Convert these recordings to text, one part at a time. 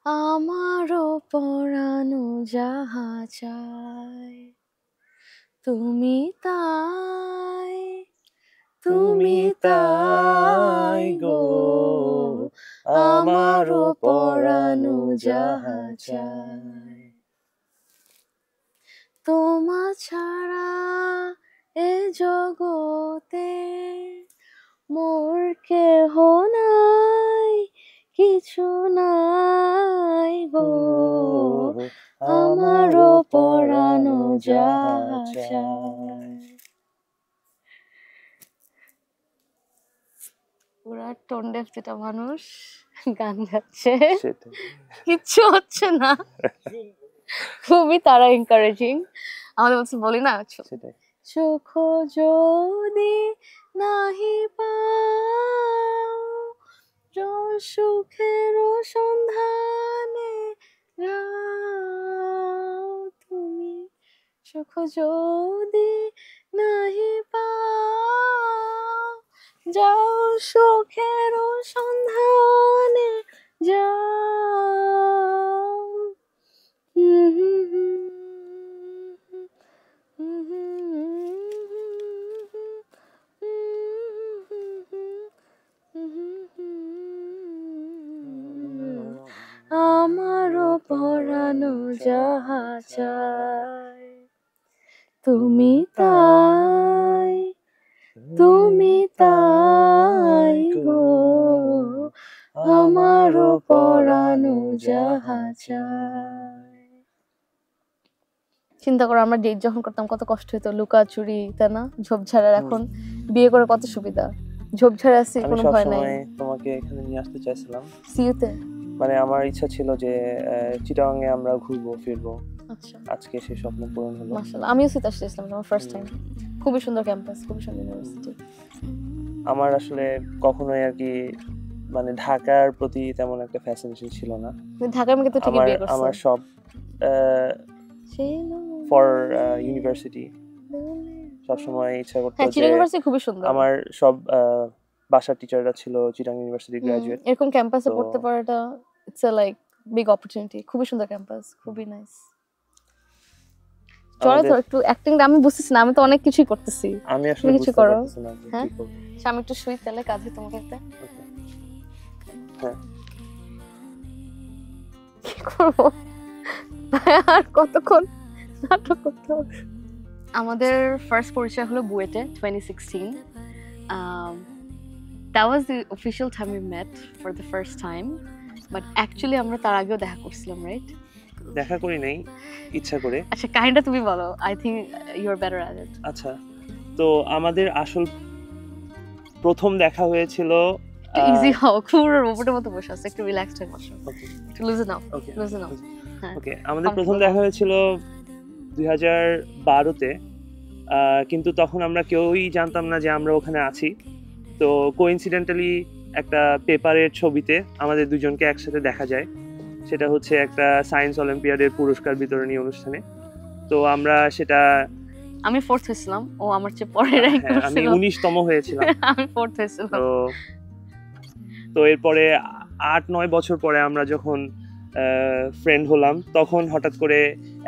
আমারও পরানো যাহা চায় তুমি তাই তুমি তাই গো আমারও পরানো যাহা চায়। তোমা ছাড়া এ জগতে মোর কেহ নাই, কিছু নাই গো আমারও পরানো যাহা চায়। পুরা টোন ডেফ যেটা মানুষ গান গাচ্ছে, সেটাই। কিচ্ছু হচ্ছে না, খুবই তারা এনকারেজিং। আমাদের বলছে বলি না, সেটাই। চোখ যদি নাহি পাও সুখের সন্ধানে যাও তুমি, সুখ যদি নাহি পাও যাও সুখের সন্ধানে যাও। আমারও পরানো যাহা চায় তুমি তাই, তুমি তাই গো আমারও পরানো যাহা চায়। চিন্তা করো আমরা ডেট যখন করতাম কত কষ্ট হতো, লুকাচুরি, তাই না, ঝোপঝাড়ার। এখন বিয়ে করে কত সুবিধা, ঝোপঝাড়ে আছি, কোনো ভয় নাই। আমি তোমাকে এখানে নিয়ে আসতে চাইছিলাম সিউতে, মানে আমার ইচ্ছা ছিল যে চিটাগাং এ আমরা ঘুরবো ফিরবো। আচ্ছা আজকে সেই স্বপ্ন পূরণ হলো। মাশাআল্লাহ। আমিও সিউতে আসছিলাম, আমার ফার্স্ট টাইম। খুবই সুন্দর ক্যাম্পাস, খুবই সুন্দর ইউনিভার্সিটি। আমার আসলে কখনোই আর কি মানে ঢাকার প্রতি তেমন একটা ফ্যাসিনেশন ছিল না। ঢাকার মেয়ে তো ঠিকই বিয়ে করছে। আমার সব ফর ইউনিভার্সিটি সবসময় ইচ্ছা করতো হ্যাঁ, যে চিটাগাং ইউনিভার্সিটি খুবই সুন্দর। আমার সব বাসার টিচাররা ছিল চিটাগাং ইউনিভার্সিটি গ্রাজুয়েট। এরকম ক্যাম্পাসে পড়তে পারাটা it's a like big opportunity. খুবই সুন্দর ক্যাম্পাস, খুবই নাইস। চলো তো একটু অ্যাক্টিং, আমি বুঝতেছি না, আমি তো অনেক কিছুই করতেছি। আমি আসলে কিছু করো। হ্যাঁ, আমি একটু শুই তাহলে, কাঁধে তোমাকে একটা। হ্যাঁ, কি করবো আর কতক্ষণ নাটক করতে হবে। আমাদের ফার্স্ট পরিচয় হলো বুয়েটে 2016. That was the official time we met for the first time, but actually আমরা তার আগেও দেখা করছিলাম, রাইট? দেখা করি নাই, ইচ্ছা করে। আচ্ছা, কাহিনীটা তুমি বলো, I think you are better at it. আচ্ছা, তো আমাদের আসল প্রথম দেখা হয়েছিল ইজি হও, খুব রোবটের মতো বসে আছে, একটু রিল্যাক্সড হয়ে বসো, একটু লুজেন নাও, লুজেন নাও। ওকে, আমাদের প্রথম দেখা হয়েছিল 2012-তে, কিন্তু তখন আমরা কেউই জানতাম না যে আমরা ওখানে আছি। তো কোইন্সিডেন্টালি একটা পেপারের ছবিতে আমাদের দুজনকে একসাথে দেখা যায়। সেটা হচ্ছে একটা সায়েন্স অলিম্পিয়াডের পুরস্কার বিতরণী অনুষ্ঠানে। তো আমরা সেটা, আমি ফোর্থ হয়েছিলাম, ও আমার চেয়ে পরে র্যাঙ্ক করছিল। আমি 19তম হয়েছিলাম। আমি ফোর্থ হয়েছিলাম। তো এরপরে 8-9 বছর পরে আমরা যখন ফ্রেন্ড হলাম, তখন হঠাৎ করে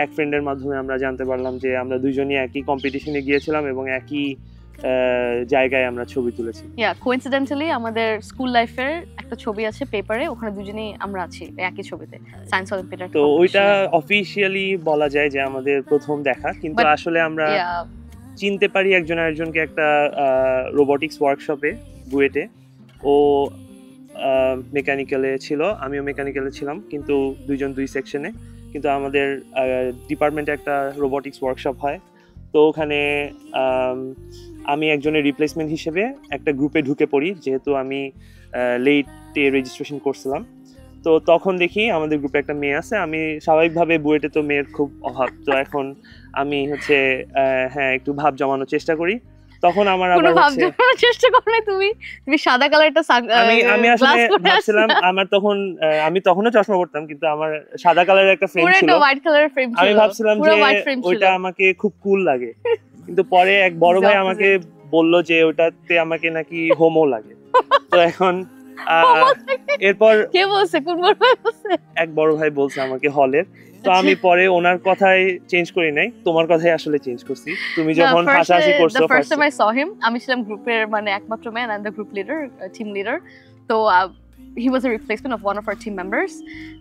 এক ফ্রেন্ডের মাধ্যমে আমরা জানতে পারলাম যে আমরা দুজনই একই কম্পিটিশনে গিয়েছিলাম এবং একই জায়গায় আমরা ছবি তুলেছি। কোইন্সিডেন্টালি আমাদের স্কুল লাইফের একটা ছবি আছে পেপারে, ওখানে দুজনেই আমরা আছি একই ছবিতে, সায়েন্স অলিম্পিয়াড। তো ওইটা অফিশিয়ালি বলা যায় যে আমাদের প্রথম দেখা, কিন্তু আসলে আমরা চিনতে পারি একজন আরেকজনকে একটা রোবোটিক্স ওয়ার্কশপে বুয়েটে। ও মেকানিক্যালে ছিল, আমিও মেকানিক্যালে ছিলাম, কিন্তু দুইজন দুই সেকশনে। কিন্তু আমাদের ডিপার্টমেন্টে একটা রোবোটিক্স ওয়ার্কশপ হয়, তো ওখানে আমি একজনের রিপ্লেসমেন্ট হিসেবে একটা গ্রুপে ঢুকে পড়ি, যেহেতু আমি লেটে রেজিস্ট্রেশন করছিলাম। তো তখন দেখি আমাদের গ্রুপে একটা মেয়ে আছে। আমি স্বাভাবিকভাবে বুয়েটে তো মেয়ের খুব অভাব, তো এখন আমি হচ্ছে হ্যাঁ একটু ভাব জমানোর চেষ্টা করি। তখন আমার আবার ভাব জমানোর চেষ্টা করো না, তুমি সাদা কালারটা আমি আসলে ভাবছিলাম, আমার তখন আমি তখনও চশমা পরতাম, কিন্তু আমার সাদা কালারের একটা ফ্রেম ছিল, হোয়াইট কালারের ফ্রেম ছিল। আমি ভাবছিলাম যে ওইটা আমাকে খুব কুল লাগে, কিন্তু পরে এক বড় ভাই আমাকে বলল যে ওটাতে আমাকে নাকি হোমো লাগে। তো এখন এরপর কে বলছে, কোন বড় ভাই বলছে? এক বড় ভাই বলছে আমাকে হলের, তো আমি পরে ওনার কথাই চেঞ্জ করি নাই, তোমার কথাই আসলে চেঞ্জ করছি। তুমি যখন হাসাহাসি করছো the first time I saw him, আমি ছিলাম গ্রুপের মানে একমাত্র man and the group leader, team leader. তো he was a replacement of one of our team members.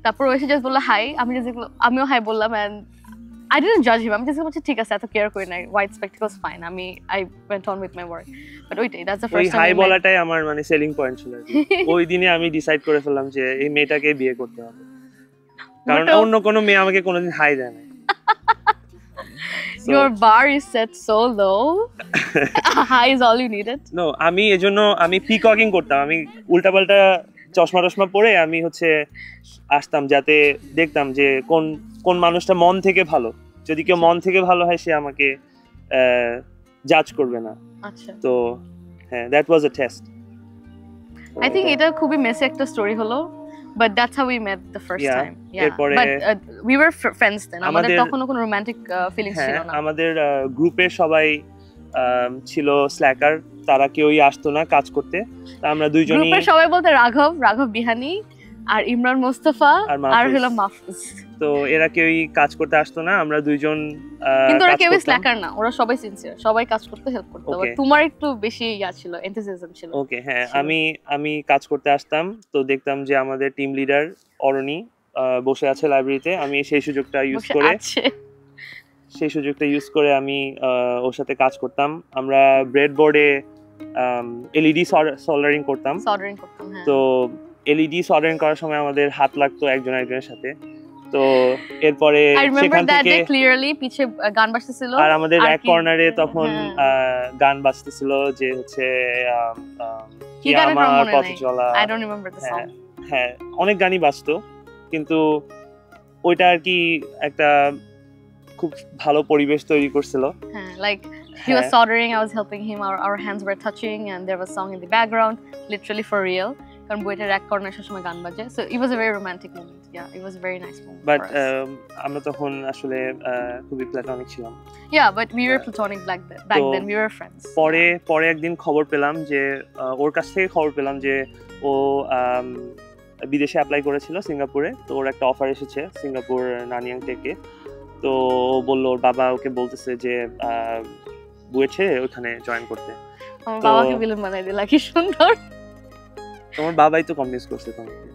তারপর ও এসে জাস্ট বলল হাই, আমিও হাই বললাম and I didn't judge him. আমি জাস্ট বলছি ঠিক আছে, এত কেয়ার করি নাই, white spectacles fine. I went on with my work. But ওইটাই, that's the ওই first time. হাই বলাটাই আমার মানে সেলিং পয়েন্ট ছিল আর কি। ওই দিনে আমি ডিসাইড করে ফেললাম যে এই মেয়েটাকে বিয়ে করতে হবে, কারণ অন্য কোনো মেয়ে আমাকে কোনোদিন হাই দেয় না। Your bar is set so low. High is all you needed. No, আমি এজন্য আমি পিককিং করতাম, আমি উল্টাপাল্টা চশমা টশমা পরে আমি হচ্ছে আসতাম, যাতে দেখতাম যে কোন কোন মানুষটা মন থেকে ভালো, যদি কেউ মন থেকে ভালো হয় সে আমাকে জাজ করবে না। আচ্ছা, তো হ্যাঁ, that was a test. I think এটা খুবই মেসি একটা স্টোরি হলো, but that's how we met the first time. Yeah, এরপরে but we were friends then. আমাদের আমাদের তখনও কোনো রোমান্টিক ফিলিংস ছিল না। আমাদের গ্রুপে সবাই ছিল স্ল্যাকার, তারা কেউই আসতো না কাজ করতে। আমরা দুইজনই, গ্রুপের সবাই বলতে রাঘব বিহানি আর ইমরান মোস্তফা আর হলো মাহফুজ। তো এরা কেউই কাজ করতে আসতো না, আমরা দুইজন কিন্তু ওরা কেউই স্ল্যাকার না, ওরা সবাই সিনসিয়ার, সবাই কাজ করতে হেল্প করতো। বাট তোমার একটু বেশি ছিল, এনথুসিয়াজম ছিল। ওকে, হ্যাঁ, আমি কাজ করতে আসতাম, তো দেখতাম যে আমাদের টিম লিডার অরণি বসে আছে লাইব্রেরিতে, আমি সেই সুযোগটা ইউজ করে আমি ওর সাথে কাজ করতাম। আমরা ব্রেড বোর্ডে এলইডি সোল্ডারিং করতাম। তো এলইডি সোল্ডারিং করার সময় আমাদের হাত লাগতো একজন আরেকজনের সাথে। তো এরপরে সেখান থেকে ক্লিয়ারলি পিছে গান বাজতেছিল, আর আমাদের এক কর্নারে তখন গান বাজতেছিল যে হচ্ছে কি গানের নাম মনে পথ নাই, চলা, I don't remember the song. হ্যাঁ, অনেক গানই বাজতো, কিন্তু ওইটা আর কি একটা খুব ভালো পরিবেশ তৈরি করছিল। হ্যাঁ, like he was soldering, I was helping him, our hands were touching and there was song in the background, literally for real, কারণ বইটার এক কর্নারে সবসময় গান বাজে। So it was a very romantic moment. Yeah, it was a very nice moment. But আমরা তখন আসলে খুবই প্ল্যাটনিক ছিলাম। Yeah, but we were platonic back then. We were friends. পরে একদিন খবর পেলাম যে ওর কাছ থেকে খবর পেলাম যে ও বিদেশে অ্যাপ্লাই করেছিল সিঙ্গাপুরে, তো ওর একটা অফার এসেছে সিঙ্গাপুর নানিয়াং টেকে। তো ও বললো, ওর বাবা ওকে বলতেছে যে বুয়েট ছেড়ে ওখানে জয়েন করতে। আমার বাবাকে ভিলেন বানাই দিলা, কি সুন্দর। তোমার বাবাই তো কনভিন্স করছে তোমাকে।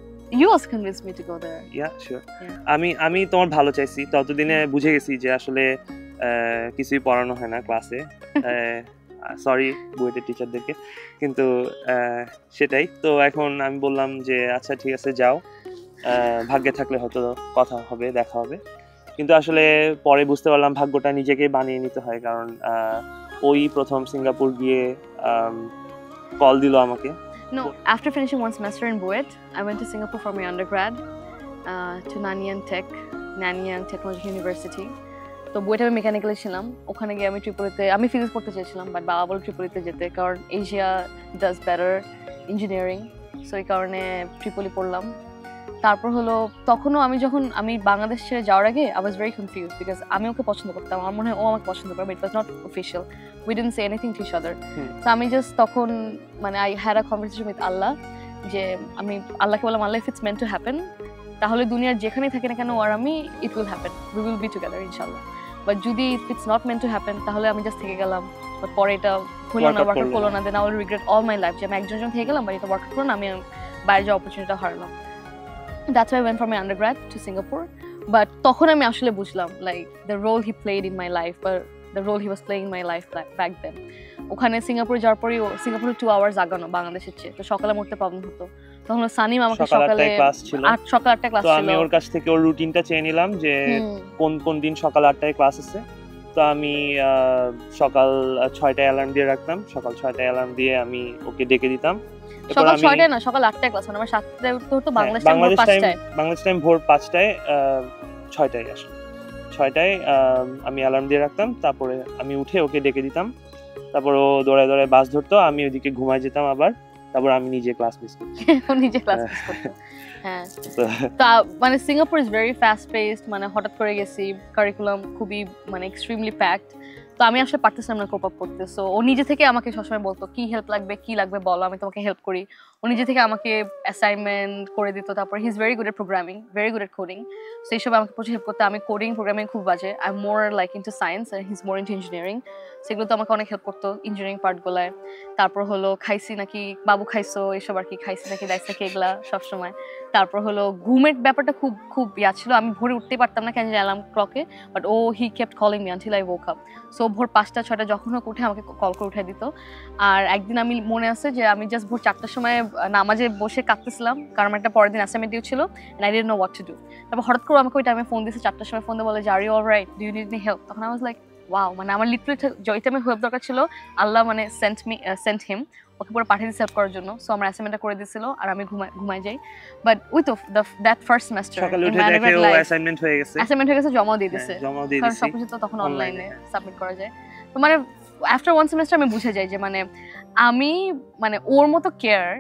You also convinced me to go there. Yeah, sure. আমি তোমার ভালো চাইছি, ততদিনে বুঝে গেছি যে আসলে কিছুই পড়ানো হয় না ক্লাসে। সরি বুয়েটের টিচারদেরকে, কিন্তু সেটাই তো। এখন আমি বললাম যে আচ্ছা ঠিক আছে যাও, ভাগ্যে থাকলে হয়তো কথা হবে, দেখা হবে। কিন্তু আসলে পরে বুঝতে পারলাম ভাগ্যটা নিজেকেই বানিয়ে নিতে হয়, কারণ ওই প্রথম সিঙ্গাপুর গিয়ে কল দিল আমাকে। No, after finishing one semester in Buet, I went to Singapore for my undergrad to Nanyang Technological University. তো বুয়েটে আমি মেকানিক্যালে ছিলাম, ওখানে গিয়ে আমি ট্রিপলিতে আমি ফিজিক্স পড়তে চেয়েছিলাম, বাট বাবা বলে ট্রিপলিতে যেতে, কারণ Asia does better engineering. So এই কারণে ট্রিপলি পড়লাম। তারপর হলো তখনও যখন আমি বাংলাদেশ ছেড়ে যাওয়ার আগে I was very confused because আমি ওকে পছন্দ করতাম, আমার মনে হয় ও আমাকে পছন্দ করে, but it was not official. We didn't say anything to each other. So আমি জাস্ট তখন মানে I had a conversation with আল্লাহ, যে আমি আল্লাহকে বললাম, আল্লাহ, if it's meant to happen, তাহলে দুনিয়ার যেখানেই থাকে না কেন আর আমি, it will happen, we will be together ইনশাআল্লাহ। বাট যদি if it's not meant to happen, তাহলে আমি জাস্ট থেকে গেলাম, বাট পরে এটা হলো না, ওয়ার্ক করলো না, then I will regret all my life যে আমি একজন থেকে গেলাম, বাট এটা ওয়ার্ক করলো না, আমি বাইরে যাওয়ার অপরচুনিটিটা হারালাম। That's why I went for my undergrad to Singapore. But তখন আমি আসলে বুঝলাম like the role he played in my life, or the role he was playing in my life back then. ওখানে সিঙ্গাপুরে যাওয়ার পরে সিঙ্গাপুরে 2 hours আগানো বাংলাদেশের চেয়ে, তো সকালে উঠতে প্রবলেম হতো। তখন সানিম আমাকে সকালে ক্লাস ছিল, সকাল 8টায় ক্লাস ছিল। তো আমি ওর কাছ থেকে ওর রুটিনটা চেয়ে নিলাম যে কোন দিন সকাল 8টায় ক্লাস আছে। তো আমি সকাল 6টায় অ্যালার্ম দিয়ে রাখতাম, সকাল 6টায় অ্যালার্ম দিয়ে আমি ওকে ডেকে দিতাম। সকাল 6টায় না, সকাল 8টায় ক্লাস, আমার 7টায় উঠতে হতো, বাংলাদেশ টাইম ভোর 5টায় 6টায় আসলে 6টায় আমি অ্যালার্ম দিয়ে রাখতাম। তারপরে আমি উঠে ওকে ডেকে দিতাম, তারপর ও দৌড়ায় বাস ধরতো, আমি ওইদিকে ঘুমায় যেতাম আবার, তারপর আমি নিজে ক্লাস মিস করতাম। হ্যাঁ, তো মানে Singapore is very fast paced, মানে হঠাৎ করে গেছি, কারিকুলাম খুবই মানে এক্সট্রিমলি প্যাকড। তো আমি আসলে পারতেছিলাম না কোপ আপ করতে। সো ও নিজে থেকে আমাকে সবসময় বলতো কি হেল্প লাগবে বলো, আমি তোমাকে হেল্প করি। ও নিজে থেকে আমাকে অ্যাসাইনমেন্ট করে দিত। তারপর he is very good at programming, very good at coding. So এইসব আমাকে প্রচুর হেল্প করতো। আমি কোডিং প্রোগ্রামিং খুব বাজে, I am more like into science and he is more into engineering. সেগুলো তো আমাকে অনেক হেল্প করতো ইঞ্জিনিয়ারিং পার্টগুলায়। তারপর হলো খাইছি নাকি বাবু খাইছো এসব আর কি, খাইছি নাকি দাইছি নাকি এগুলা সবসময়। তারপর হলো ঘুমের ব্যাপারটা খুব খুব ইয়া ছিল, আমি ভোরে উঠতেই পারতাম না কেন অ্যালার্ম ক্লকে, বাট ও he kept calling me until I woke up. So ভোর 5টা 6টা যখন হোক উঠে আমাকে কল করে উঠে দিত। আর একদিন আমি মনে আছে যে আমি জাস্ট ভোর 4টার সময় নামাজে বসে কাঁদতেছিলাম, কারণ আমার একটা পরের দিন অ্যাসাইনমেন্ট ডিউ ছিল and I didn't know what to do. তারপর হঠাৎ করে আমাকে ওই টাইমে ফোন দিয়েছে, 4টার সময় ফোন দিয়ে বলে যে are you alright, do you need any help? তখন আই ওয়াজ লাইক ওয়াও, মানে আমার লিটারালি যে টাইমে হেল্প দরকার ছিল আল্লাহ মানে সেন্ট হিম, ওকে পুরো পাঠিয়ে দিয়েছে হেল্প করার জন্য। সো আমার অ্যাসাইনমেন্টটা করে দিয়েছিল আর আমি ঘুমাই যাই। বাট উই তো দ্যাট ফার্স্ট সেমেস্টার সকালে উঠে দেখে ও অ্যাসাইনমেন্ট হয়ে গেছে, জমা দিয়ে দিয়েছে, কারণ সবকিছু তো তখন অনলাইনে সাবমিট করা যায়। তো মানে আফটার ওয়ান সেমেস্টার আমি বুঝে যাই যে মানে আমি মানে ওর মতো কেয়ার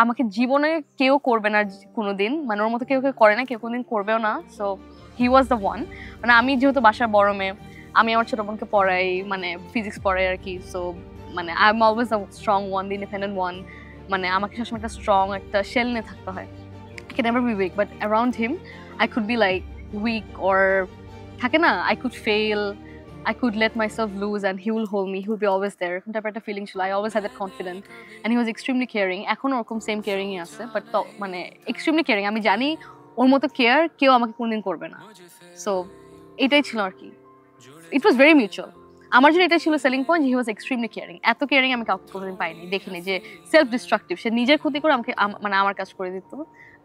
আমাকে জীবনে কেউ করবে না কোনোদিন, মানে ওর মতো কেউ করে না, কেউ কোনোদিন করবেও না। So he was the one. মানে আমি যেহেতু বাসার বড় মেয়ে, আমি আমার ছোট বোনকে পড়াই, মানে ফিজিক্স পড়াই আর কি। সো মানে I am always the strong one, the independent one. মানে আমাকে সবসময় একটা স্ট্রং একটা শেল নিয়ে থাকতে হয়। I can never be weak, but around him I could be like weak, or থাকে না, I could fail, I could let myself lose and he will hold me, he will be always there. এরকম টাইপের একটা feeling ছিল। I always had that confidence and he was extremely caring. এখন ওরকম same কেয়ারিংই আছে, but মানে extremely caring. আমি জানি ওর মতো কেয়ার কেউ আমাকে কোনোদিন করবে না। সো এটাই ছিল আর কি, ইট ওয়াজ ভেরি মিউচুয়াল। আমার জন্য এটাই ছিল সেলিং পয়েন্ট, হি ওয়াজ এক্সট্রিমলি কেয়ারিং। এত কেয়ারিং আমি কাউকে কোনোদিন পাইনি, দেখিনি যে সেলফ ডিস্ট্রাকটিভ, সে নিজের ক্ষতি করে আমাকে মানে আমার কাজ করে দিত।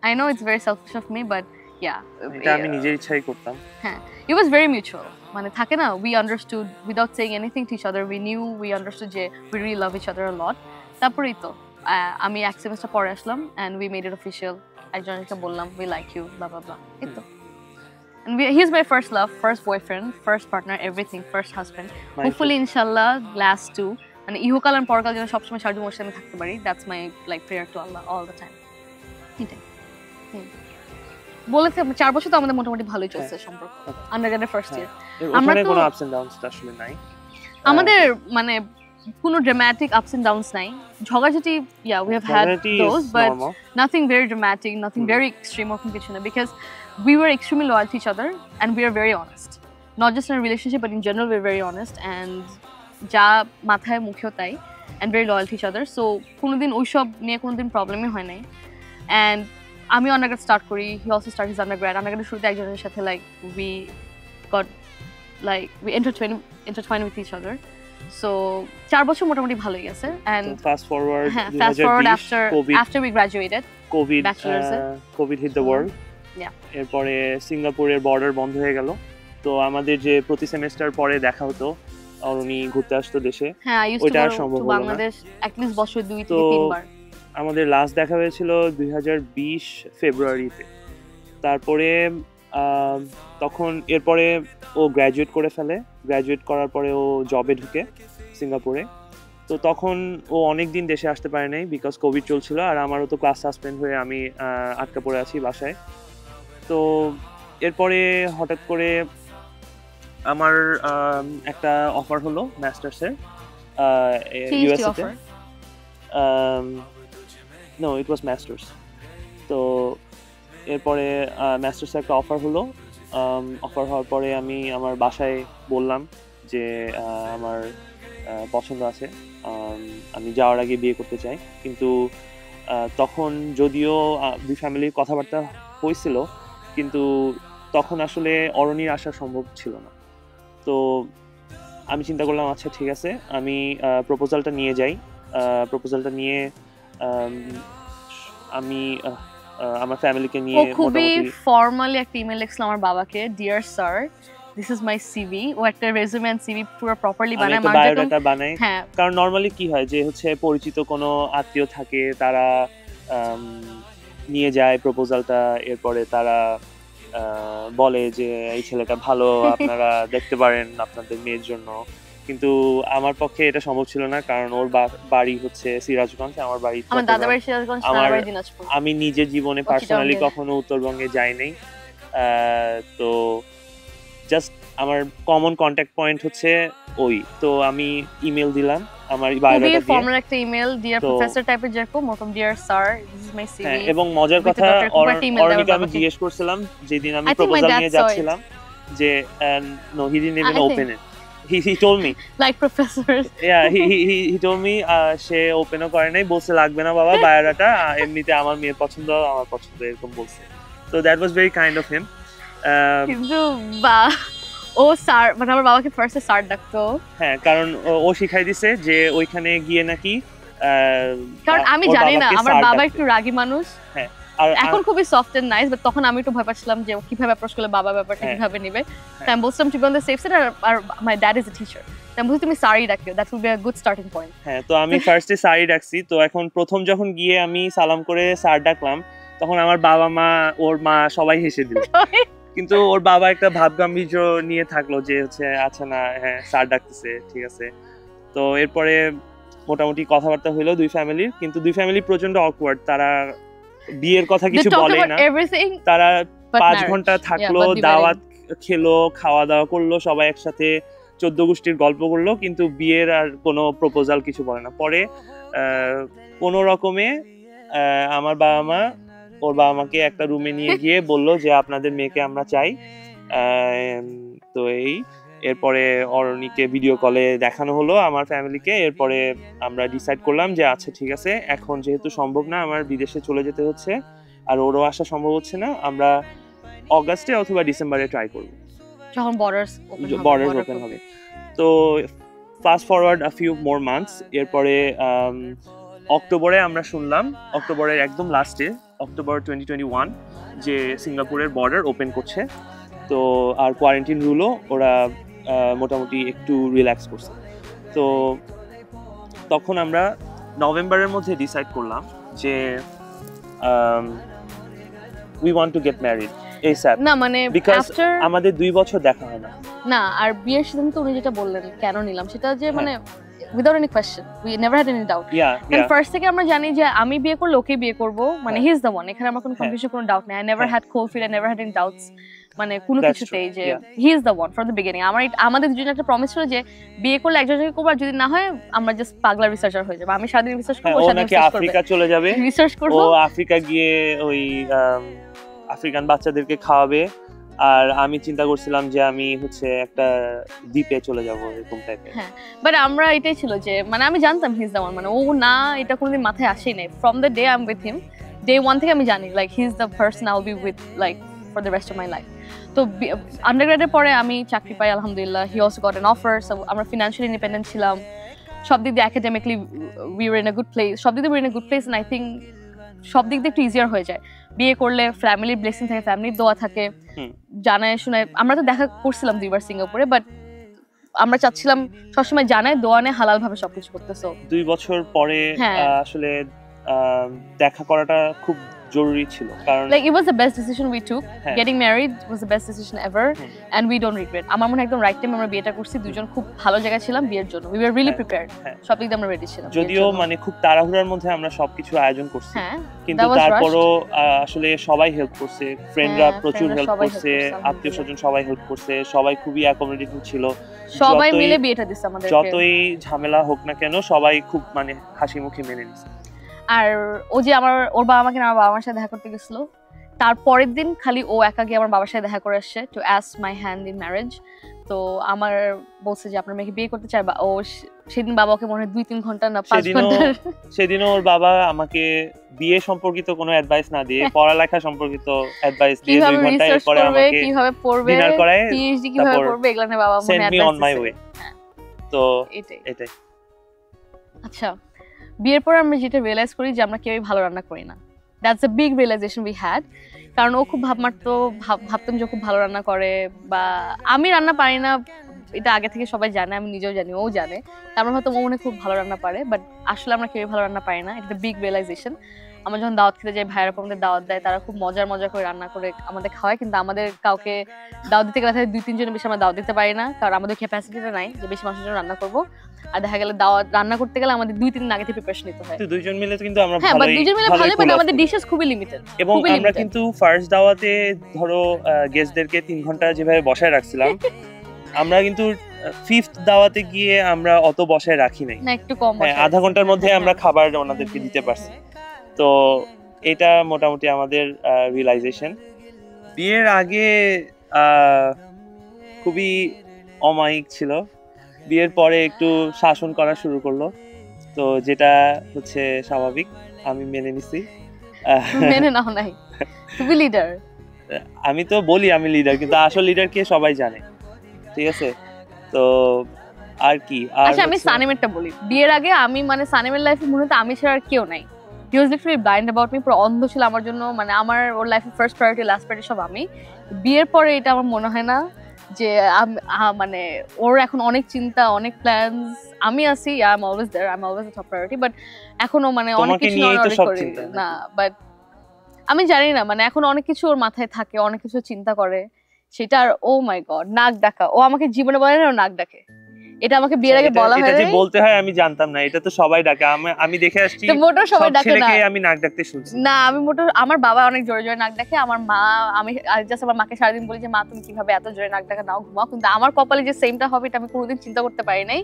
I know it's very selfish of me, but yeah, এটা আমি নিজের ইচ্ছাই করতাম। হ্যাঁ, it was very mutual. মানে থাকে না, we understood without saying anything to each other, we understood যে we really love each other a lot. তারপরেই তো আমি এক সেমেস্টার পরে আসলাম and we made it official. একজনকে বললাম we like you, blah blah blah. এই তো। And he's my first love, first boyfriend, first partner, everything, first husband. Hopefully inshallah last two. মানে ইহকাল আর পরকাল যেন সবসময় সাহায্য মোর সাথে থাকতে পারি, that's my like prayer to Allah all the time. এটাই বলেছে। 4 বছর তো আমাদের মোটামুটি ভালোই চলছে সম্পর্ক, আন্ডারগ্রেডের ফার্স্ট ইয়ার। আমরা তো কোনো আপস এন্ড ডাউনস আসলে নাই আমাদের, মানে কোনো ড্রামাটিক আপস এন্ড ডাউনস নাই। ঝগড়াঝাটি yeah we have had those, but nothing very dramatic, nothing very extreme or কিছু না, because we were extremely loyal to each other and we are very honest, not just in a relationship but in general we're very honest and যা মাথায় মুখেও তাই, and very loyal to each other. So কোনোদিন ওইসব নিয়ে কোনোদিন প্রবলেমই হয় নাই। and আমি আন্ডারগ্রেড স্টার্ট করি, হি অলসো স্টার্ট হিজ আন্ডারগ্রেডের শুরুতে একজনের সাথে like we intertwined with each other. So 4 বছর মোটামুটি ভালোই গেছে। and fast forward after we graduated, COVID hit the world. এরপরে সিঙ্গাপুরের বর্ডার বন্ধ হয়ে গেল। তো আমাদের যে প্রতি সেমেস্টার পরে দেখা হতো, অরুণী ঘুরতে আসতো দেশে, ওইটা সম্ভব হলো না। বাংলাদেশ অ্যাটলিস্ট বছর 2 থেকে 3 বার। আমাদের লাস্ট দেখা হয়েছিল 2020 ফেব্রুয়ারিতে। তারপরে তখন এরপরে ও গ্র্যাজুয়েট করে ফেলে, গ্র্যাজুয়েট করার পরে ও জবে ঢুকে সিঙ্গাপুরে। তো তখন ও অনেক দিন দেশে আসতে পারে নাই বিকজ কোভিড চলছিল, আর আমারও তো ক্লাস সাসপেন্ড হয়ে আমি আটকা পড়ে আছি বাসায়। তো এরপরে হঠাৎ করে আমার একটা অফার হলো মাস্টার্সের ইউএসএতে। No, it was masters. তো এরপরে মাস্টার্সে একটা অফার হলো। অফার হওয়ার পরে আমি আমার বাসায় বললাম যে আমার পছন্দ আছে, আমি যাওয়ার আগে বিয়ে করতে চাই। কিন্তু তখন যদিও দুই ফ্যামিলির কথাবার্তা হয়েছিল, কিন্তু তখন আসলে অরণির আসা সম্ভব ছিল না। তো আমি চিন্তা করলাম আচ্ছা ঠিক আছে, আমি প্রপোজালটা নিয়ে যাই। প্রপোজালটা নিয়ে আমি আমার ফ্যামিলিকে নিয়ে খুবই ফর্মালি একটা ইমেল লিখলাম আমার বাবাকে, dear sir this is my CV. ও একটা রেজুমে এন্ড সিভি পুরো প্রপারলি বানায়, বায়োডাটা বানায়। কারণ নরমালি কি হয় যে হচ্ছে পরিচিত কোনো আত্মীয় থাকে, তারা নিয়ে যায় প্রপোজালটা, এরপরে তারা বলে যে এই ছেলেটা ভালো, আপনারা দেখতে পারেন আপনাদের মেয়ের জন্য। কিন্তু আমার পক্ষে এটা সম্ভব ছিল না, কারণ ওর বাড়ি হচ্ছে সিরাজগঞ্জ, আমার বাড়ি সিরাজগঞ্জ। আমি নিজের জীবনে পার্সোনালি কখনো উত্তরবঙ্গে যাই নাই। তো জাস্ট আমার কমন কন্ট্যাক্ট পয়েন্ট হচ্ছে ওই, তো আমি ইমেল দিলাম আমার খুবই বায়োডাটা দিয়ে। ফর্মাল একটা ইমেল, ডিয়ার তো- প্রফেসর টাইপের যেরকম ওরকম deer sir this is my CV. হ্যাঁ, এবং মজার with a কথা dot এরকম একটা email দেওয়ার অরনিকে আমি বাবাকে। জিজ্ঞেস করছিলাম যেদিন আমি I think my proposal dad নিয়ে saw it. যাচ্ছিলাম যে no he didn't even I think- open it, he told me like professor. yeah he told me সে ওপেনও করে নাই, বলছে লাগবে না বাবা বায়োডাটা, এমনিতে আমার মেয়ের পছন্দ আমার পছন্দ এরকম বলছে। তো that was very kind of him. কিন্তু বা ও স্যার মানে আমার বাবাকে ফার্স্টে স্যার ডাকতো, হ্যাঁ, কারণ ও শিখাই দিছে যে ওইখানে গিয়ে নাকি কারণ আমি ওর জানি না বাবাকে আমার স্যার বাবা ডাকতে। একটু রাগী মানুষ। হ্যাঁ, আর এখন খুবই সফট এন্ড নাইস, বাট তখন আমি একটু ভয় পাচ্ছিলাম যে ও কিভাবে অ্যাপ্রোচ করলে বাবা ব্যাপারটা হ্যাঁ। কিভাবে নেবে। তাই আমি বলছিলাম to be on the safe side, আর my dad is a teacher, তাই আমি বলছি তুমি স্যারই ডাকো, that will be a good starting point. হ্যাঁ, তো আমি ফার্স্টে স্যারই ডাকছি। তো এখন প্রথম যখন গিয়ে আমি সালাম করে স্যার ডাকলাম, তখন আমার বাবা মা ওর মা সবাই হেসে দিল, কিন্তু ওর বাবা একটা ভাব গাম্ভীর্য নিয়ে থাকলো যে হচ্ছে আচ্ছা না, হ্যাঁ স্যার ডাকতেছে ঠিক আছে। তো এরপরে মোটামুটি কথাবার্তা হইলো দুই ফ্যামিলির, কিন্তু দুই ফ্যামিলি প্রচন্ড অকওয়ার্ড, তারা বিয়ের কথা কিছু বলেই না। এভরিথিং তারা বাট 5 ঘন্টা থাকলো, but the দাওয়াত খেলো, খাওয়া দাওয়া করলো, সবাই একসাথে 14 গোষ্ঠীর গল্প করলো, কিন্তু বিয়ের আর কোনো প্রপোজাল কিছু বলে না। পরে কোনো রকমে আমার বাবা মা ওর বাবা মাকে একটা রুমে নিয়ে গিয়ে বললো যে আপনাদের মেয়েকে আমরা চাই। তো এরপরে অরনিকে ভিডিও কলে দেখানো হলো আমার ফ্যামিলিকে। এরপরে আমরা ডিসাইড করলাম যে আচ্ছা ঠিক আছে, এখন যেহেতু সম্ভব না আমার বিদেশে চলে যেতে হচ্ছে আর ওরও আসা সম্ভব হচ্ছে না, আমরা অগাস্টে অথবা ডিসেম্বরে ট্রাই করবো যখন বর্ডার্স ওপেন হবে। তো fast forward a few more months, এরপরে অক্টোবরে আমরা শুনলাম, অক্টোবরের একদম লাস্টে অক্টোবর 2021 যে সিঙ্গাপুরের বর্ডার ওপেন করছে। তো আর কোয়ারেন্টাইন রুলও ওরা মোটামুটি একটু রিল্যাক্স করছে। তো তখন আমরা নভেম্বরের মধ্যে ডিসাইড করলাম যে we want to get married ASAP, না মানে বিকজ আফটার আমাদের 2 বছর দেখা হয় না। না, আর বিয়ের সিদ্ধান্ত উনি যেটা বললেন কেন নিলাম সেটা যে হ্যাঁ। মানে without any question, we never had any doubt. কারণ ফার্স্ট থেকে আমরা জানি যে আমি বিয়ে করলে ওকে বিয়ে করব, মানে হ্যাঁ। হি ইজ দ্য ওয়ান, এখানে আমার কোনো হ্যাঁ। কনফিউশন কোনো ডাউট নেই। আই নেভার হ্যাঁ। Had cold feet, I never had any doubts, মানে কোনো That's কিছুতেই true, যে yeah. He is the one from the beginning. আমাদের দুজনের একটা প্রমিস ছিল যে বিয়ে করলে একজনকে করবো, আর যদি না হয় আমরা জাস্ট পাগলা রিসার্চার হয়ে যাবো। আমি সারাদিন রিসার্চ হ্যাঁ, করবো, ও সারাদিন নাকি রিসার্চ করবে, আফ্রিকা চলে যাবে, রিসার্চ ও করবো। আফ্রিকা গিয়ে ওই আফ্রিকান বাচ্চাদেরকে খাওয়াবে, আর আমি চিন্তা করছিলাম যে আমি হচ্ছে একটা দ্বীপে চলে যাব এরকম টাইপের। হ্যাঁ, বাট আমরা এটাই ছিল যে মানে আমি জানতাম হি ইজ দ্য ওয়ান, মানে ও না এটা কোনোদিন মাথায় আসেই নাই। From the day I am with him, day 1 থেকে আমি জানি like he is the person I will be with like for the rest of my life. তো আন্ডারগ্রেডের পরে আমি চাকরি পাই আলহামদুলিল্লাহ, he also got an offer, so আমরা ফিনান্সিয়ালি ইন্ডিপেন্ডেন্ট ছিলাম, সব দিক দিয়ে academically we were in a good place, সব দিক দিয়ে we in a good place, and I think সব দিক দিয়ে একটু ইজিয়ার হয়ে যায়। বিয়ে করলে ফ্যামিলির ব্লেসিং থাকে, ফ্যামিলির দোয়া থাকে, জানায় শুনে। আমরা তো দেখা করছিলাম 2 বার সিঙ্গাপুরে, বাট আমরা চাচ্ছিলাম সবসময় জানায় দোয়া নেই হালাল ভাবে সবকিছু করতেছো। 2 বছর পরে হ্যাঁ। আসলে দেখা করাটা খুব জরুরি ছিল, কারণ Like it was the best decision we took. হ্যাঁ। Getting married was the best decision ever, and we don't regret. আমার মনে হয় একদম রাইট টাইম আমরা বিয়েটা করছি, দুজন খুব ভালো জায়গায় ছিলাম বিয়ের জন্য। We were really হ্যাঁ, prepared. হ্যাঁ। সব দিক দিয়ে আমরা রেডি ছিলাম। যদিও মানে খুব তাড়াহুড়ার মধ্যে আমরা সবকিছু আয়োজন করছি, হ্যাঁ, কিন্তু that was তারপরও আসলে সবাই হেল্প করছে, ফ্রেন্ডরা হ্যাঁ, প্রচুর friendরা হেল্প সবাই help করছে, করছে, আত্মীয় স্বজন সবাই হেল্প করছে, সবাই খুবই অ্যাকোমোডেটিং ছিল। সবাই যতই- মিলে বিয়েটা দিছে আমাদেরকে। যতই ঝামেলা হোক না কেন সবাই খুব মানে হাসি মুখে মেনে নিছে। আর ও যে ওর বাবা আমাকে আমার বাবা মার সাথে দেখা করতে গেছিল, তারপরের দিন খালি ও একা গিয়ে আমার বাবার সাথে দেখা করে আসছে to ask my hand in marriage. তো আমার বলছে যে আপনার মেয়েকে বিয়ে করতে চায়, বা ও সেদিন বাবাকে মনে হয় 2-3 ঘন্টা না 5 ঘন্টা সেদিনও ওর বাবা আমাকে বিয়ে সম্পর্কিত কোনো অ্যাডভাইস না দিয়ে পড়ালেখা সম্পর্কিত অ্যাডভাইস দিয়ে 2 কিভাবে ঘন্টা রিসার্চ পরে করবে, আমাকে কিভাবে পড়বে, ডিনার করায় পিএইচডি কিভাবে তারপর করবে, এগুলা নিয়ে বাবা মনে send me advice on my way. তো এটাই। আচ্ছা, বিয়ের পর আমরা যেটা রিয়েলাইজ করি যে আমরা কেউই ভালো রান্না করি না। That's a big realisation we had. কারণ ও খুব ভাব মারতো, ভাবতাম যে খুব ভালো রান্না করে, বা আমি রান্না পারি না, এটা আগে থেকে সবাই জানে, আমি নিজেও জানি, ও জানে। আমরা হয়তো ও মনে খুব ভালো রান্না পারে, বাট আসলে আমরা কেউই ভালো রান্না পারি না। এটা বিগ রিয়েলাইজেশন। আমরা যখন দাওয়াত খেতে যাই, ভাইয়েরা আমাদের দাওয়াত দেয়, তারা খুব মজা করে রান্না করে আমাদের খাওয়ায়, কিন্তু আমাদের কাউকে দাওয়াত দিতে গেলে 2-3 জনের বেশি আমরা দাওয়াত দিতে পারি না, কারণ আমাদের ক্যাপাসিটিটা নাই যে বেশি মানুষের জন্য রান্না করবো। আর দেখা গেলে দাওয়াত রান্না করতে গেলে আমাদের 2-3 দিন আগে থেকে প্রিপারেশন নিতে হয়। তো দুইজন মিলে তো কিন্তু আমরা হ্যাঁ, বাট ভালোই দুজন মিলে ভালোই, বাট আমাদের ডিশেস খুবই লিমিটেড। এবং আমরা কিন্তু ফার্স্ট দাওয়াতে ধরো গেস্টদেরকে 3 ঘন্টা যেভাবে বসায় রাখছিলাম, আমরা কিন্তু 5th দাওয়াতে গিয়ে আমরা অত বসায় রাখি নাই, না একটু কম হ্যাঁ, আধা ঘন্টার মধ্যে আমরা খাবার ওনাদেরকে দিতে পারছি। তো এটা মোটামুটি আমাদের রিয়েলাইজেশন। বিয়ের আগে খুবই অমায়িক ছিল, বিয়ের পরে একটু শাসন করা শুরু করলো, তো যেটা হচ্ছে স্বাভাবিক, আমি মেনে নিছি। মেনে নাও নাই, তুমি লিডার। আমি তো বলি আমি লিডার, কিন্তু আসল লিডার কে সবাই জানে, ঠিক আছে? তো আর কি, আচ্ছা আমি সানিমেরটা বলি। বিয়ের আগে আমি মানে সানিমের লাইফে মনে হতো আমি ছাড়া আর কেউ নাই। হি ওয়াজ লিটারালি ব্লাইন্ড অ্যাবাউট মি, পুরো অন্ধ ছিল আমার জন্য। মানে আমার ওর লাইফে ফার্স্ট প্রায়োরিটি লাস্ট প্রায়োরিটি সব আমি। বিয়ের পরে এটা আমার মনে হয় না যে মানে ওর এখন অনেক চিন্তা, অনেক প্ল্যানস। আমি আছি, I am always there, I am always top priority, but এখনো মানে অনেক কিছু করি না। বাট আমি জানি না, মানে এখন অনেক কিছু ওর মাথায় থাকে, অনেক কিছু চিন্তা করে। সেটা আর ও মাই গড, নাক ডাকা। ও আমাকে জীবনে বলে না ও নাক ডাকে, এটা আমাকে বিয়ের আগে বলা হয়। এটা যে বলতে হয় আমি জানতাম না, এটা তো সবাই ডাকে। আমি দেখে আসছি তো মোটর সবাই ডাকে না, আমি নাক ডাকতে শুনছি না। আমি মোটর, আমার বাবা অনেক জোরে জোরে নাক ডাকে, আমার মা, আমি জাস্ট আমার মাকে সারাদিন বলি যে মা তুমি কিভাবে এত জোরে নাক ডাকা, নাও ঘুমাও। কিন্তু আমার কপালে যে সেমটা হবে এটা আমি কোনোদিন চিন্তা করতে পারি নাই।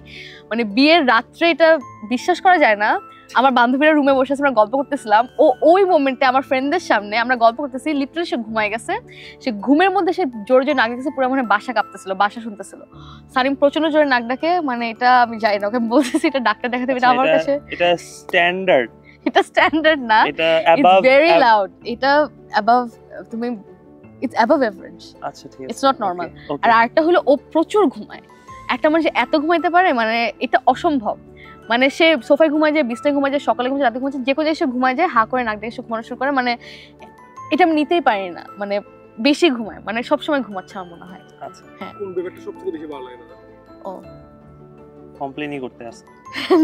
মানে বিয়ের রাত্রে এটা বিশ্বাস করা যায় না। আমার বান্ধবীরা রুমে বসে আছে, আমরা গল্প করতেছিলাম। ওই মোমেন্টে আমার ফ্রেন্ডদের সামনে আমরা গল্প করতেছি, লিটারালি সে ঘুমায় গেছে। সে ঘুমের মধ্যে সে জোরে জোরে নাক ডাকতেছে, পুরো মনে বাসা কাঁপতেছিল, বাসা শুনতেছিল। সানিম প্রচন্ড জোরে নাক ডাকে, মানে এটা আমি জানি না, ওকে বলতেছি এটা ডাক্তার দেখাতে, এটা আমার কাছে এটা স্ট্যান্ডার্ড, এটা স্ট্যান্ডার্ড না, এটা অ্যাবাভ, ভেরি লাউড, এটা অ্যাবাভ, তুমি ইটস অ্যাবাভ এভারেজ। আচ্ছা ঠিক আছে, ইটস নট নরমাল। আর আরেকটা হলো ও প্রচুর ঘুমায়। একটা মানুষ এত ঘুমাইতে পারে মানে এটা অসম্ভব। মানে সে সোফায় ঘুমায় যায়, বিছনায় ঘুমায় যায়, সকালে ঘুমায়, রাতে ঘুমায়, যে কোনো জায়গায় সে ঘুমায় যায়, হা করে নাক ডেকে সে ঘুমানো শুরু করে। মানে এটা আমি নিতেই পারি না, মানে বেশি ঘুমায়, মানে সবসময় ঘুমাচ্ছে আমার মনে হয়। আচ্ছা, হ্যাঁ, কোন ব্যাপারটা সবথেকে বেশি ভালো লাগে না? ও কমপ্লেইনই করতে আসে,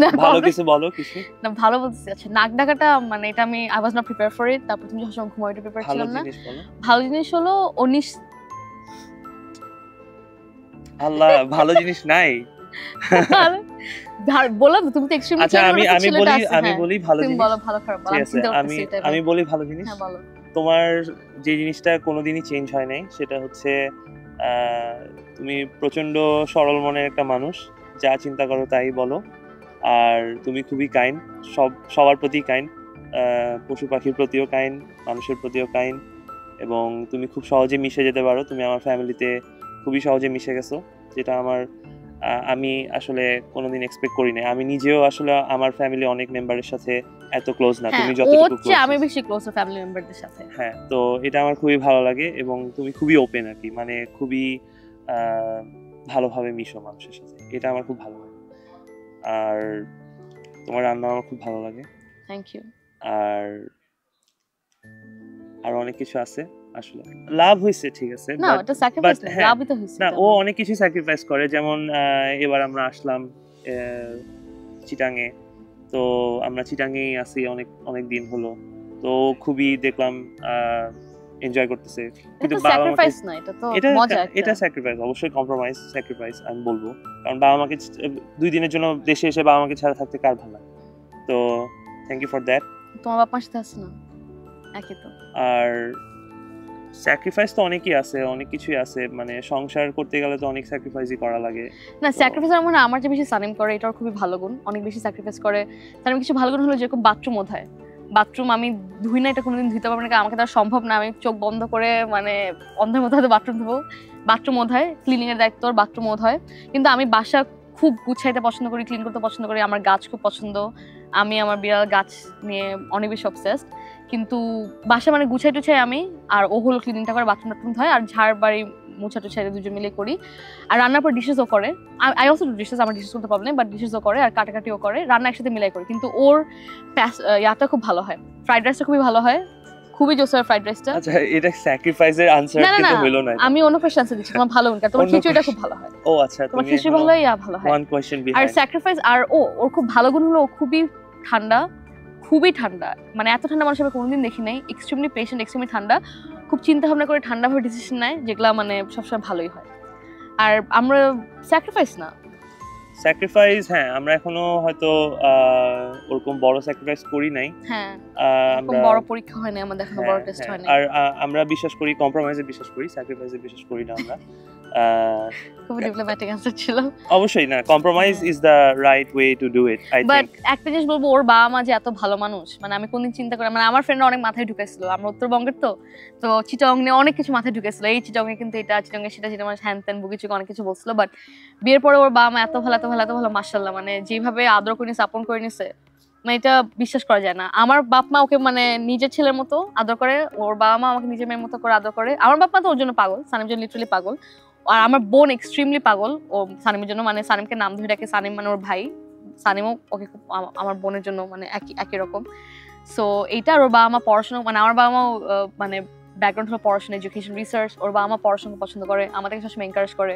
না ভালো কিছু বলো, কিছু না ভালো বলতেছি। আচ্ছা নাক ডাকাটা মানে এটা আমি I was not prepare for it. তারপর তুমি সবসময় ঘুমাইতে প্রিপেয়ার ভালো ছিলাম না। জিনিস বলো। ভালো জিনিস হলো আল্লাহ, ভালো জিনিস নাই। বললাম তুমি তো এক্সট্রিমলি। আচ্ছা আমি বলি ভালো জিনিস। বলো ভালো খারাপ বলো, আমি বলি ভালো জিনিস। হ্যাঁ বলো। তোমার যে জিনিসটা কোনোদিনই চেঞ্জ হয় নাই সেটা হচ্ছে তুমি প্রচন্ড সরল মনের একটা মানুষ, যা চিন্তা করো তাই বলো। আর তুমি খুবই কাইন্ড, সবার প্রতি কাইন্ড, পশু পাখির প্রতিও কাইন্ড, মানুষের প্রতিও কাইন্ড, এবং তুমি খুব সহজে মিশে যেতে পারো। তুমি আমার ফ্যামিলিতে খুবই সহজে মিশে গেছো, যেটা আমি আসলে কোনোদিন এক্সপেক্ট করি নাই। আমি নিজেও আসলে আমার ফ্যামিলি অনেক মেম্বারের সাথে এত ক্লোজ না, তুমি যতটুকু ক্লোজ। আমি বেশি ক্লোজ ফ্যামিলি মেম্বারদের সাথে। হ্যাঁ, তো এটা আমার খুবই ভালো লাগে, এবং তুমি খুবই ওপেন আর কি, মানে খুবই ভালোভাবে মিশো মানুষের সাথে, এটা আমার খুব ভালো লাগে। আর তোমার রান্না আমার খুব ভালো লাগে। Thank you. আর অনেক কিছু আছে আসলে, লাভ হইছে ঠিক আছে, না এটা স্যাক্রিফাইস না, লাভই তো হইছে না। ও অনেক কিছু স্যাক্রিফাইস করে, যেমন এবার আমরা আসলাম চিটাঙে, তো আমরা চিটাঙেই আছি অনেক দিন হলো, তো খুবই দেখলাম এনজয় করতেছে। কিন্তু স্যাক্রিফাইস না, এটা তো মজা। এটা স্যাক্রিফাইস, অবশ্যই কম্প্রোমাইজ, স্যাক্রিফাইস আমি বলবো, কারণ বাবা মাকে 2 দিনের জন্য দেশে এসে বাবা মাকে ছাড়া থাকতে কার ভালো লাগে। তো থ্যাংক ইউ ফর দ্যাট। তোমার বাবা মার সাথে আছে না একই তো। আর স্যাক্রিফাইস তো অনেকই আছে, অনেক কিছুই আছে, মানে সংসার করতে গেলে তো অনেক স্যাক্রিফাইসই করা লাগে। না স্যাক্রিফাইস আমার যে বেশি সানিম করে, এটার খুবই ভালো গুণ, অনেক বেশি স্যাক্রিফাইস করে। সানিম কিছু ভালো গুণ হলো যেরকম বাথরুম ওধায়, বাথরুম আমি ধুই না, এটা কোনোদিন ধুতে পারবো না, আমাকে তার সম্ভব না। আমি চোখ বন্ধ করে মানে অন্ধের মতো হয়তো বাথরুম ধোবো। বাথরুম ওধায়, ক্লিনিং এর দায়িত্ব ওর, বাথরুম ওধায়। কিন্তু আমি বাসা খুব গুছাইতে পছন্দ করি, ক্লিন করতে পছন্দ করি, আমার গাছ খুব পছন্দ। আমি আমার বিড়াল গাছ নিয়ে অনেক বেশি অবসেসড। কিন্তু বাসা মানে গুছাই টুছাই আমি, আর ও হলো ক্লিনিংটা করে, বাথরুম টাথরুম ধয়, আর ঝাড় বাড়ি মুছা টুছাই দুজন মিলে করি। আর রান্নার পর ডিশেসও করে। আই অলসো ডু ডিশেস, আমার ডিশেস করতে প্রবলেম, বাট ডিশেসও করে আর কাটাকাটিও করে, রান্না একসাথে মিলাই করি। কিন্তু ওর ইয়াটা খুব ভালো হয়, ফ্রাইড রাইসটা খুবই ভালো হয়, খুবই জোসার ফ্রাইড রাইসটা। আচ্ছা এটা স্যাক্রিফাইসের আনসার কিন্তু হলো না, আমি অন্য কোশ্চেন আনসার দিচ্ছি। তোমার ভালো কোনটা? তোমার খিচুড়িটা খুব ভালো হয়। ও আচ্ছা, তোমার খিচুড়ি ভালো হয়, ভালো হয়। One question behind. আর স্যাক্রিফাইস, আর ওর খুব ভালো গুণ হলো ও খুবই ঠান্ডা, খুবই ঠান্ডা, মানে এত ঠান্ডা মানুষ আমি কোনোদিন দেখি নাই। এক্সট্রিমলি পেশেন্ট, এক্সট্রিমলি ঠান্ডা, খুব চিন্তা ভাবনা করে ঠান্ডাভাবে ডিসিশন নেয়, যেগুলা মানে সবসময় ভালোই হয়। আর আমরা স্যাক্রিফাইস না, স্যাক্রিফাইস হ্যাঁ, আমরা এখনো হয়তো ওরকম বড় স্যাক্রিফাইস করি নাই। হ্যাঁ এরকম বড় পরীক্ষা হয় না আমাদের, এখনো বড় টেস্ট হয় না। আর আমরা বিশ্বাস করি, কম্প্রোমাইজে বিশ্বাস করি, স্যাক্রিফাইসে বিশ্বাস করি না আমরা। খুব ডিপ্লোম্যাটিক অ্যানসার ছিল। অবশ্যই না, compromise is the right way to do it I but think. একটা জিনিস বলবো, ওর বাবা মা যে এত ভালো মানুষ, মানে আমি কোনদিন চিন্তা করি, মানে আমার ফ্রেন্ডরা অনেক মাথায় ঢুকাইছিল, আমরা উত্তরবঙ্গের তো চিটাগং নিয়ে অনেক কিছু মাথায় ঢুকাইছিল, এই চিটাগং কিন্তু এটা, চিটাগং সেটা, যেটা মানে হ্যান ত্যান বুকিচুক অনেক কিছু বলছিল। বাট বিয়ের পরে ওর বাবা মা এত ভালো, এত ভালো, এত ভালো, মাশাআল্লাহ, মানে যেভাবে আদর করে নিছে, আপন করে নিছে, মানে এটা বিশ্বাস করা যায় না। আমার বাপ মা ওকে মানে নিজের ছেলের মতো আদর করে, ওর বাবা মা আমাকে নিজের মেয়ের মতো করে আদর করে। আমার বাপ মা তো ওর জন্য পাগল, সানিম জন্য লিটারালি পাগল। আর আমার বোন এক্সট্রিমলি পাগল ও সানিমের জন্য, মানে সানিমকে নাম ধরে ডাকে সানিম, মানে ওর ভাই। সানিমও ওকে খুব আমার বোনের জন্য মানে একই রকম। সো এইটা, আর ওর বাবা মা পড়াশোনা, মানে আমার বাবা মাও মানে ব্যাকগ্রাউন্ড হলো পড়াশোনা, এডুকেশন, রিসার্চ। ওর বাবা মা পড়াশোনা পছন্দ করে, আমাদেরকে সবসময় এনকারেজ করে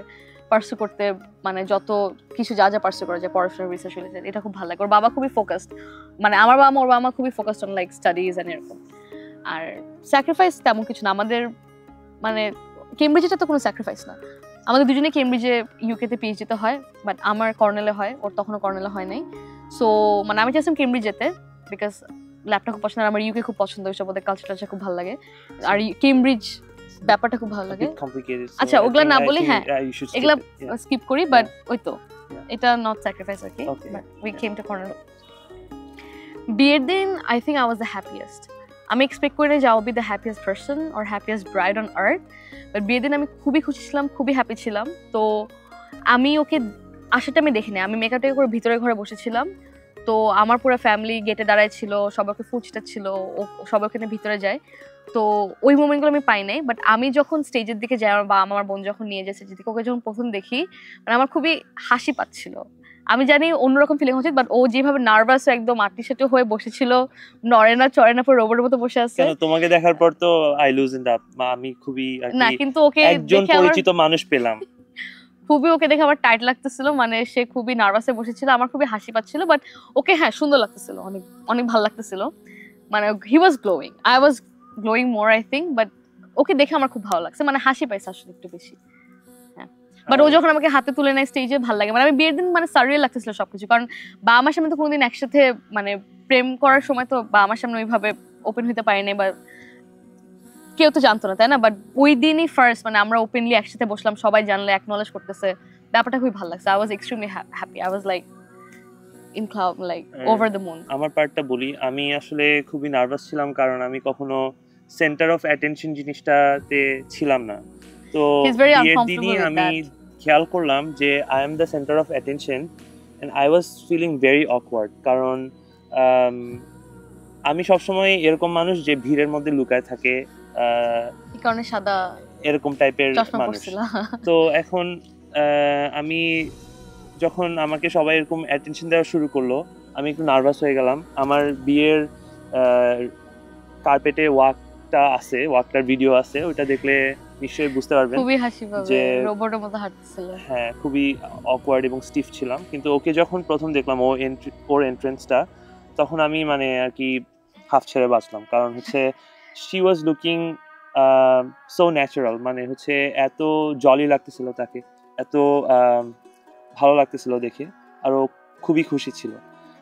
পার্সু করতে, মানে যত কিছু যা পার্সু করা যায় পড়াশোনা, রিসার্চ রিলেটেড, এটা খুব ভালো লাগে। ওর বাবা খুবই ফোকাসড, মানে আমার বাবা মা, ওর বাবা মা খুবই focused on like studies and এরকম। আর স্যাক্রিফাইস তেমন কিছু না আমাদের, মানে কেমব্রিজে তো কোনো স্যাক্রিফাইস না। আমাদের দুজনে কেমব্রিজে ইউকেতে পিএইচডিতে হয়, বাট আমার কর্নেলে হয়, ওর তখনও কর্নেলে হয় নাই। সো মানে আমি চাইছিলাম কেমব্রিজ যেতে, বিকজ ল্যাবটা খুব পছন্দ, আমার ইউকে খুব পছন্দ, ওইসব ওদের কালচারটা খুব ভালো লাগে, আর কেমব্রিজ ব্যাপারটা খুব ভালো লাগে। আচ্ছা ওগুলা না বলি, হ্যাঁ এগুলা স্কিপ করি, বাট ওই তো এটা নট স্যাক্রিফাইস আর কি। But we came to Cornell. বিয়ের দিন I think I was the happiest. আমি এক্সপেক্ট করি যে I will be the happiest person or happiest bride on earth, but বিয়ের দিন আমি খুবই খুশি ছিলাম, খুবই হ্যাপি ছিলাম। তো আমি ওকে আসাটা আমি দেখিনি, আমি মেকআপ টেক করে ভিতরে ঘরে বসেছিলাম। তো আমার পুরো ফ্যামিলি গেটে দাঁড়ায় ছিল, সবাইকে ফুল ছিটাচ্ছিল, ও সবাই ওখানে ভিতরে যায়। তো ওই মোমেন্টগুলো আমি পাই নাই, বাট আমি যখন স্টেজের দিকে যাই, আমার বাবা আমার বোন যখন নিয়ে যায় স্টেজের দিকে, ওকে যখন প্রথম দেখি, মানে আমার খুবই হাসি পাচ্ছিল। আমি জানি অন্যরকম ফিলিং হচ্ছে, বাট ও যেভাবে নার্ভাস একদম আটিসাটি হয়ে বসেছিল, নড়ে না চড়ে না, পুরো রোবটের মতো বসে আছে। তোমাকে দেখার পর তো আই লুজেন্ড আপ, আমি খুবই না, কিন্তু ওকে একজন পরিচিত মানুষ পেলাম, খুবই ওকে দেখে আমার টাইট লাগতেছিল, মানে সে খুবই নার্ভাসে বসেছিল, আমার খুবই হাসি পাচ্ছিল। বাট ওকে হ্যাঁ সুন্দর লাগতেছিল, অনেক অনেক ভালো লাগতেছিল, মানে he was glowing, I was glowing more I think. But ওকে দেখে আমার খুব ভালো লাগছে, মানে হাসি পাইছে আসলে একটু বেশি। হ্যাঁ, বাট ও যখন আমাকে হাতে তুলে নেয় স্টেজে, ভালো লাগে। মানে আমি বিয়ের দিন মানে সারিয়াল লাগতেছিল সবকিছু, কারণ বাবা আমার সামনে তো কোনোদিন একসাথে মানে প্রেম করার সময় তো বাবা আমার সামনে ওইভাবে ওপেন হতে পারিনি, বা কেউ তো জানতো না, তাই না? বাট ওই দিনই ফার্স্ট মানে আমরা ওপেনলি একসাথে বসলাম, সবাই জানলে অ্যাকনলেজ করতেছে, ব্যাপারটা খুবই ভালো লাগছে। I was extremely happy, I was like in cloud, like over the moon. আমার পার্টটা বলি, আমি আসলে খুবই নার্ভাস ছিলাম, কারণ আমি কখনো সেন্টার অফ অ্যাটেনশন জিনিসটাতে ছিলাম না। তো বিয়ের দিনই আমি খেয়াল করলাম যে I am the centre of attention and I was feeling very awkward, কারণ আমি সবসময় এরকম মানুষ যে ভিড়ের মধ্যে লুকায় থাকে, এই কারণে সাদা এরকম টাইপের মানুষ। তো এখন আমি যখন আমাকে সবাই এরকম অ্যাটেনশন দেওয়া শুরু করলো, আমি একটু নার্ভাস হয়ে গেলাম। আমার বিয়ের কার্পেটে ওয়াকটা আছে, ওয়াকটার ভিডিও আছে, ওটা দেখলে নিশ্চয়ই বুঝতে পারবেন খুবই হাসি পাবে, যে রোবটের মতো হাঁটছিল। হ্যাঁ, খুবই অকওয়ার্ড এবং স্টিফ ছিলাম। কিন্তু ওকে যখন প্রথম দেখলাম, ওর এন্ট্রেন্সটা, তখন আমি মানে আর কি হাফ ছেড়ে বাঁচলাম, কারণ হচ্ছে she was looking so natural, মানে হচ্ছে এত জলি লাগতেছিল তাকে, এত ভালো লাগতেছিল দেখে, আর ও খুবই খুশি ছিল।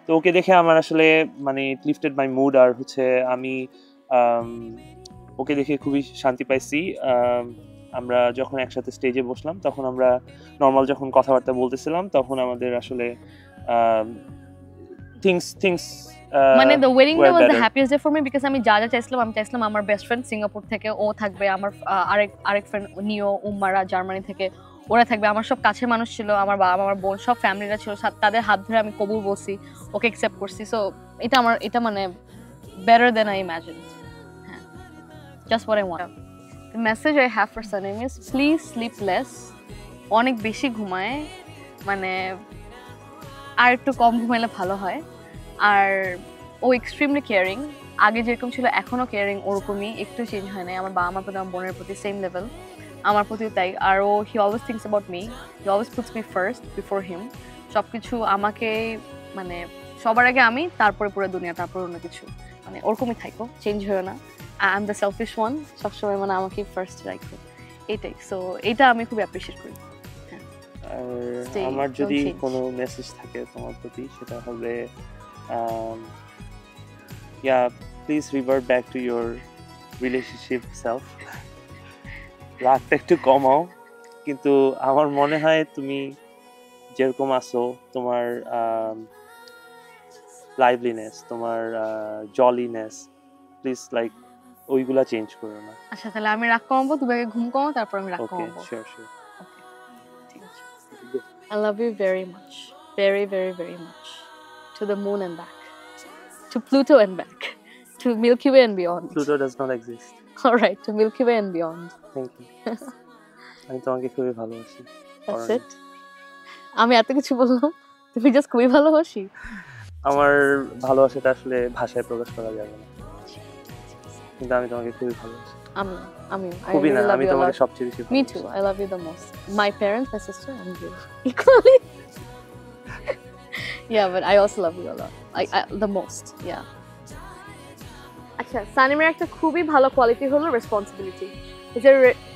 তো ওকে দেখে আমার আসলে মানে ইট লিফটেড মাই মুড, আর হচ্ছে আমি ওকে দেখে খুবই শান্তি পাইছি। আমরা যখন একসাথে স্টেজে বসলাম, তখন আমরা নর্মাল যখন কথাবার্তা বলতেছিলাম, তখন আমাদের আসলে থিংস মানে the wedding day was the happiest day for me, because আমি যা চাইছিলাম, আমি চাইছিলাম আমার বেস্ট ফ্রেন্ড সিঙ্গাপুর থেকে ও থাকবে, আমার আরেক ফ্রেন্ড নিও উম্মারা জার্মানি থেকে ওরা থাকবে, আমার সব কাছের মানুষ ছিল, আমার বাবা আমার বোন সব ফ্যামিলিরা ছিল, তাদের হাত ধরে আমি কবুল বলছি, ওকে অ্যাকসেপ্ট করছি। সো এটা মানে better than I imagined. হ্যাঁ, just what I want. The message I have for Sanim is please sleep less. অনেক বেশি ঘুমায়, মানে আর একটু কম ঘুমাইলে ভালো হয়। আর ও এক্সট্রিমলি কেয়ারিং, আগে যেরকম ছিল এখনো কেয়ারিং ওরকমই, একটু চেঞ্জ হয় নাই। আমার বাবা আমার প্রতি, আমার বোনের প্রতি সেম লেভেল, আমার প্রতিও তাই। আর ও he always thinks about me, he always puts me first before him. সব কিছু আমাকে, মানে সবার আগে আমি, তারপরে পুরো দুনিয়া, তারপর অন্য কিছু, মানে ওরকমই থাকো, চেঞ্জ হয়েও না। I am the selfish one, সবসময় মানে আমাকে ফার্স্ট রাখো, এটাই। সো এটা আমি খুব অ্যাপ্রিশিয়েট করি। আমার যদি কোনো মেসেজ থাকে তোমার প্রতি, সেটা হবে please revert back to your relationship self. রাগটা একটু কমাও, কিন্তু আমার মনে হয় তুমি যেরকম আছো, তোমার লাইভলিনেস, তোমার জলিনেস, প্লিজ লাইক ওইগুলা চেঞ্জ করো না। আচ্ছা তাহলে আমি রাগ কমাবো, তুমি আগে ঘুম কমাও, তারপর আমি রাগ ওকে, কমাবো। Sure sure. Okay, ঠিক আছে। I love you very much, very very very much, to the moon and back, to Pluto and back, to Milky Way and beyond. Pluto does not exist. All right, to Milky Way and beyond. Thank you. আমি তোমাকে খুবই ভালোবাসি। That's Aranya. it. আমি এত কিছু বললাম, তুমি just খুবই ভালোবাসি। আমার ভালোবাসাটা আসলে ভাষায় প্রকাশ করা যাবে না, কিন্তু আমি তোমাকে খুবই ভালোবাসি। আমিও I খুবই না, really love আমি you a তোমাকে lot. সবচেয়ে বেশি Me ভালোবাসি। too. I love you the most. My parents, my sister, and you equally. Yeah, but I also love you a lot. The most. Yeah. আচ্ছা, সানিমের একটা খুবই ভালো কোয়ালিটি হলো responsibility.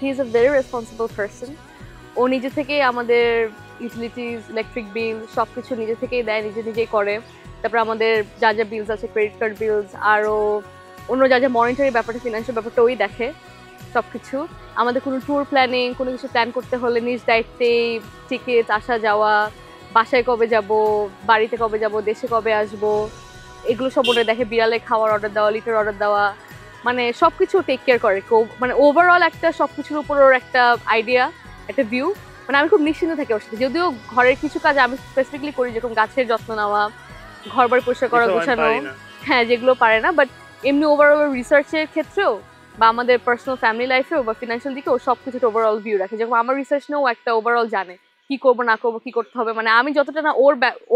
He is a very responsible person. ও নিজে থেকেই আমাদের utilities, electric bill সবকিছু নিজে থেকেই দেয়, নিজেই করে। তারপর আমাদের যা যা বিলস আছে, ক্রেডিট কার্ড বিলস, আরও অন্য যা যা মনিটারি ব্যাপারটা, ফিনান্সিয়াল ব্যাপারটা ওই দেখে সবকিছু। আমাদের কোনো ট্যুর প্ল্যানিং, কোনো কিছু প্ল্যান করতে হলে নিজ দায়িত্বেই টিকিট, আসা যাওয়া, বাসায় কবে যাব, বাড়িতে কবে যাব, দেশে কবে আসব, এগুলো সব ওটা দেখে। বিড়ালে খাওয়ার অর্ডার দেওয়া, লিটার অর্ডার দেওয়া, মানে সব কিছু টেক কেয়ার করে। মানে ওভারঅল একটা সব কিছুর উপর ওর একটা আইডিয়া, একটা ভিউ। মানে আমি খুব নিশ্চিন্ত থাকি ওর সাথে। যদিও ঘরের কিছু কাজ আমি স্পেসিফিকলি করি, যেরকম গাছের যত্ন নেওয়া, ঘর বাড়ি পরিষ্কার করা, এসব আমি গোছানো, পারি না। হ্যাঁ যেগুলো পারে না, বাট এমনি ওভারঅল রিসার্চের ক্ষেত্রেও বা আমাদের পার্সোনাল ফ্যামিলি লাইফেও বা ফিনান্সিয়াল দিকেও সব কিছুর ওভারঅল ভিউ রাখে। যেরকম আমার রিসার্চ নিয়েও একটা ওভারঅল জানে কি করবো না করবো, কি করতে হবে। মানে আমি যতটা না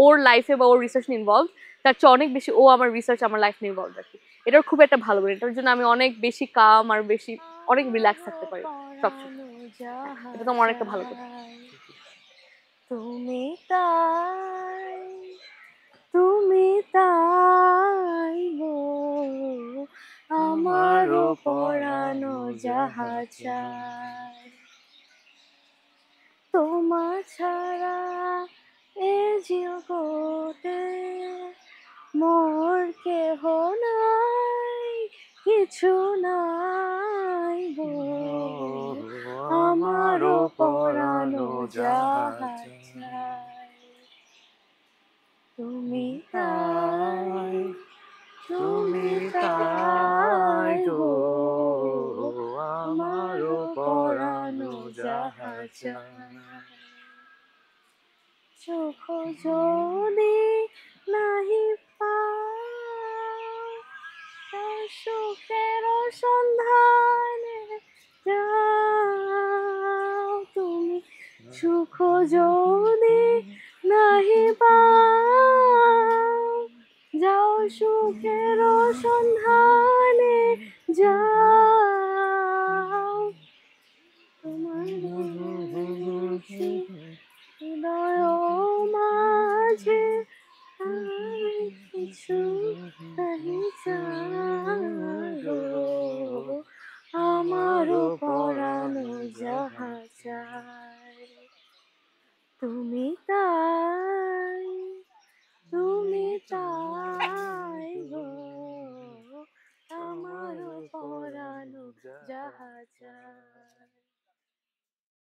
ওর লাইফে বা ওর রিসার্চ নিয়ে ইনভলভ, তার চেয়ে অনেক বেশি ও আমার রিসার্চ, আমার লাইফ নিয়ে ইনভলভ রাখি। এটার খুব একটা ভালো গুণ। এটার জন্য আমি অনেক বেশি কাম আর বেশি অনেক রিল্যাক্স থাকতে পারি সবসময়। এটা তো আমার একটা ভালো গুণ। তুমি তাই গো, আমারও পরানো যাহা চায়, তোমার ছাড়া এ জগতে মোর কেহ নাই, কিছু নাই গো, আমারও পরানো যাহা চায়, তুমি তাই গো, আমারও পরানো যাহা চায়। চোখ যদি নাহি পাও, তার সুখের সন্ধানে যাও তুমি। সুখ যদি নাহি পাও, যাও সুখের সন্ধানে যাও, তোমার হৃদয় মাঝে আর কিছু নাহি চাও, আমারও পরানো যাহা চায়, তুমি তাই